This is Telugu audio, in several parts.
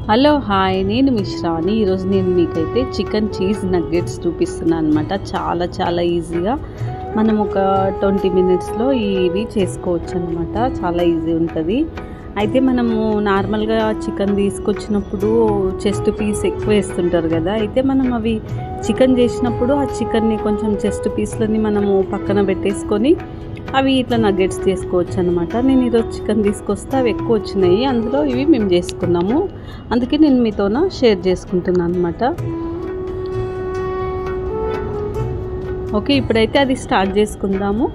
హలో హాయ్, నేను మిశ్రాని. ఈరోజు నేను మీకైతే చికెన్ చీజ్ నగ్గెట్స్ చూపిస్తున్నాను అనమాట. చాలా ఈజీగా మనం ఒక 20 మినిట్స్లో ఇవి చేసుకోవచ్చు అనమాట. చాలా ఈజీ ఉంటుంది. అయితే మనము నార్మల్గా చికెన్ తీసుకొచ్చినప్పుడు చెస్ట్ పీస్ ఎక్కువ వేస్తుంటారు కదా. అయితే మనం అవి చికెన్ చేసినప్పుడు ఆ చికెన్ని కొంచెం చెస్ట్ పీస్లని మనము పక్కన పెట్టేసుకొని అవి ఇట్లా నగ్గెట్స్ చేసుకోవచ్చు అనమాట. నేను ఈరోజు చికెన్ తీసుకొస్తే అవి ఎక్కువ వచ్చినాయి, అందులో ఇవి మేము చేసుకున్నాము. అందుకే నేను మీతోన షేర్ చేసుకుంటున్నాను అనమాట. ఓకే, ఇప్పుడైతే అది స్టార్ట్ చేసుకుందాము.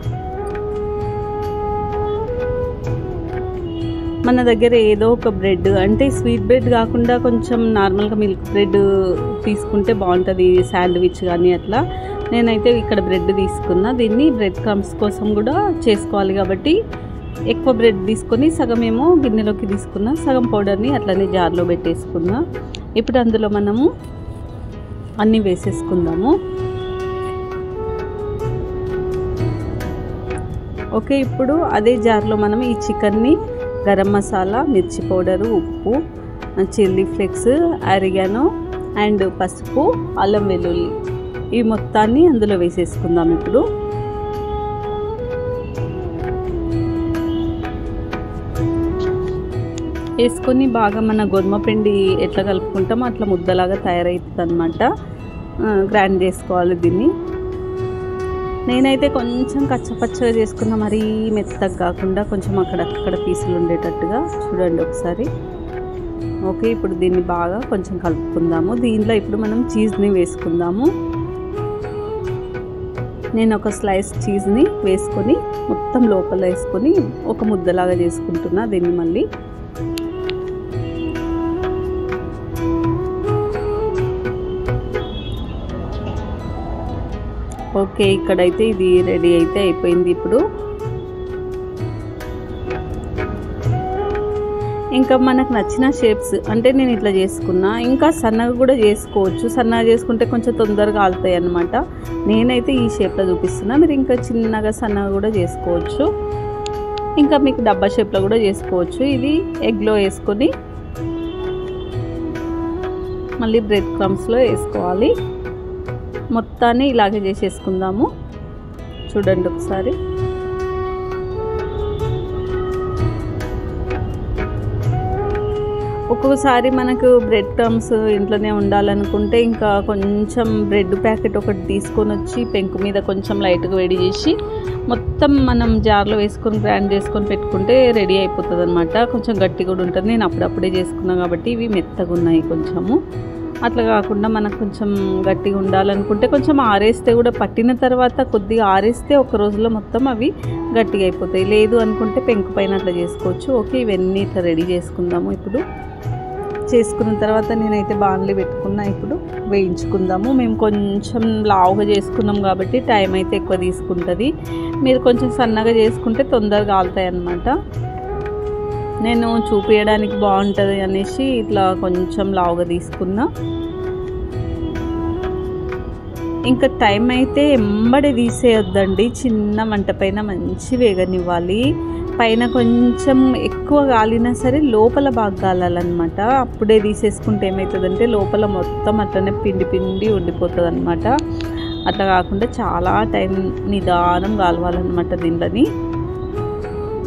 మన దగ్గర ఏదో ఒక బ్రెడ్, అంటే స్వీట్ బ్రెడ్ కాకుండా కొంచెం నార్మల్గా మిల్క్ బ్రెడ్ తీసుకుంటే బాగుంటుంది, శాండ్విచ్ కానీ అట్లా. నేనైతే ఇక్కడ బ్రెడ్ తీసుకున్నా. దీన్ని బ్రెడ్ క్రమ్స్ కోసం కూడా చేసుకోవాలి కాబట్టి ఎక్కువ బ్రెడ్ తీసుకొని సగం ఏమో గిన్నెలోకి తీసుకున్నా, సగం పౌడర్ని అట్లనే జార్లో పెట్టేసుకున్నా. ఇప్పుడు అందులో మనము అన్నీ వేసేసుకుందాము. ఓకే, ఇప్పుడు అదే జార్లో మనం ఈ చికెన్ని గరం మసాలా, మిర్చి పౌడరు, ఉప్పు, చిల్లీ ఫ్లేక్స్, ఆరిగానో అండ్ పసుపు, అల్లం వెల్లుల్లి ఈ మొత్తాన్ని అందులో వేసేసుకుందాం. ఇప్పుడు వేసుకొని బాగా మన గోధుమ పిండి ఎట్లా కలుపుకుంటామో అట్లా ముద్దలాగా తయారవుతుంది అనమాట. గ్రైండ్ చేసుకోవాలి దీన్ని. నేనైతే కొంచెం కచ్చపచ్చగా చేసుకున్నా, మరీ మెత్తగా కాకుండా కొంచెం అక్కడక్కడ పీసులు ఉండేటట్టుగా. చూడండి ఒకసారి. ఓకే, ఇప్పుడు దీన్ని బాగా కొంచెం కలుపుకుందాము. దీంట్లో ఇప్పుడు మనం చీజ్ని వేసుకుందాము. నేను ఒక స్లైస్ చీజ్ని వేసుకొని మొత్తం లోపల వేసుకొని ఒక ముద్దలాగా చేసుకుంటున్నా దీన్ని మళ్ళీ. ఓకే, ఇక్కడైతే ఇది రెడీ అయితే అయిపోయింది. ఇప్పుడు ఇంకా మనకు నచ్చిన షేప్స్, అంటే నేను ఇట్లా చేసుకున్నా. ఇంకా సన్నగా కూడా చేసుకోవచ్చు. సన్నగా చేసుకుంటే కొంచెం తొందరగా కాలుతాయి అన్నమాట. నేనైతే ఈ షేప్లో చూపిస్తున్నా. మీరు ఇంకా చిన్నగా సన్నగా కూడా చేసుకోవచ్చు. ఇంకా మీకు డబ్బా షేప్లో కూడా చేసుకోవచ్చు. ఇది ఎగ్లో వేసుకొని మళ్ళీ బ్రెడ్ క్రమ్స్లో వేసుకోవాలి. మొత్తాన్ని ఇలాగే చేసేసుకుందాము. చూడండి ఒకసారి. ఒక్కొక్కసారి మనకు బ్రెడ్ క్రమ్స్ ఇంట్లోనే ఉండాలనుకుంటే ఇంకా కొంచెం బ్రెడ్ ప్యాకెట్ ఒకటి తీసుకొని వచ్చి పెంకు మీద కొంచెం లైట్గా వేడి చేసి మొత్తం మనం జార్లో వేసుకొని గ్రైండ్ చేసుకొని పెట్టుకుంటే రెడీ అయిపోతుంది అనమాట. కొంచెం గట్టి కూడా ఉంటుంది. నేను అప్పుడప్పుడే చేసుకున్నాను కాబట్టి ఇవి మెత్తగా ఉన్నాయి కొంచెము. అట్లా కాకుండా మనకు కొంచెం గట్టిగా ఉండాలనుకుంటే కొంచెం ఆరేస్తే కూడా, పట్టిన తర్వాత కొద్దిగా ఆరేస్తే ఒక రోజులో మొత్తం అవి గట్టిగా అయిపోతాయి. లేదు అనుకుంటే పెంకు పైన అట్లా చేసుకోవచ్చు. ఓకే, ఇవన్నీ ఇట్లా రెడీ చేసుకుందాము. ఇప్పుడు చేసుకున్న తర్వాత నేనైతే బాణలి పెట్టుకున్నా. ఇప్పుడు వేయించుకుందాము. మేము కొంచెం లావుగా చేసుకున్నాం కాబట్టి టైం అయితే ఎక్కువ తీసుకుంటుంది. మీరు కొంచెం సన్నగా చేసుకుంటే తొందరగా కాలుతాయి అన్నమాట. నేను చూపించడానికి బాగుంటుంది అనేసి ఇట్లా కొంచెం లావుగా తీసుకున్నా. ఇంకా టైం అయితే ఎంబడి తీసేయొద్దండి. చిన్న మంట పైన మంచి వేగనివ్వాలి. పైన కొంచెం ఎక్కువ కాలినా సరే లోపల బాగా కాలాలన్నమాట. అప్పుడే తీసేసుకుంటే ఏమవుతుందంటే లోపల మొత్తం అట్లనే పిండి ఉండిపోతుంది అనమాట. అట్లా కాకుండా చాలా టైం నిదానం కాలవాలన్నమాట దీనిని.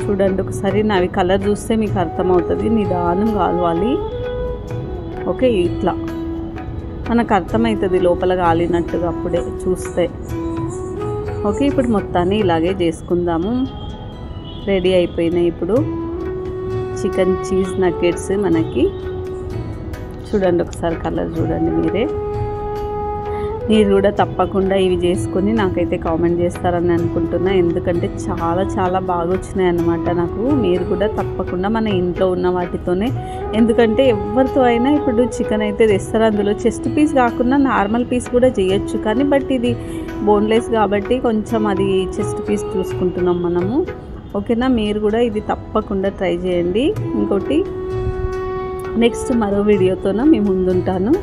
చూడండి ఒకసారి. నావి కలర్ చూస్తే మీకు అర్థమవుతుంది. నిదానం కాలవాలి. ఓకే, ఇట్లా మనకు అర్థమవుతుంది లోపల కాలినట్టుగా అప్పుడే చూస్తే. ఓకే, ఇప్పుడు మొత్తాన్ని ఇలాగే చేసుకుందాము. రెడీ అయిపోయినాయి ఇప్పుడు చికెన్ చీజ్ నగ్గెట్స్ మనకి. చూడండి ఒకసారి కలర్ చూడండి మీరే. మీరు కూడా తప్పకుండా ఇవి చేసుకొని నాకైతే కామెంట్ చేస్తారని అనుకుంటున్నా. ఎందుకంటే చాలా బాగా వచ్చినాయి అన్నమాట నాకు. మీరు కూడా తప్పకుండా మన ఇంట్లో ఉన్న వాటితోనే, ఎందుకంటే ఎవరితో అయినా ఇప్పుడు చికెన్ అయితే తెస్తారు. అందులో చెస్ట్ పీస్ కాకుండా నార్మల్ పీస్ కూడా చేయొచ్చు, కానీ బట్ ఇది బోన్లెస్ కాబట్టి కొంచెం అది చెస్ట్ పీస్ చూసుకుంటున్నాం మనము. ఓకేనా, మీరు కూడా ఇది తప్పకుండా ట్రై చేయండి. ఇంకోటి నెక్స్ట్ మరో వీడియోతోన మీ ముందుంటాను.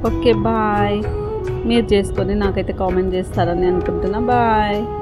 Okay, bye. మీరు చేసుకొని నాకైతే కామెంట్ చేస్తారని అనుకుంటున్నా. బాయ్.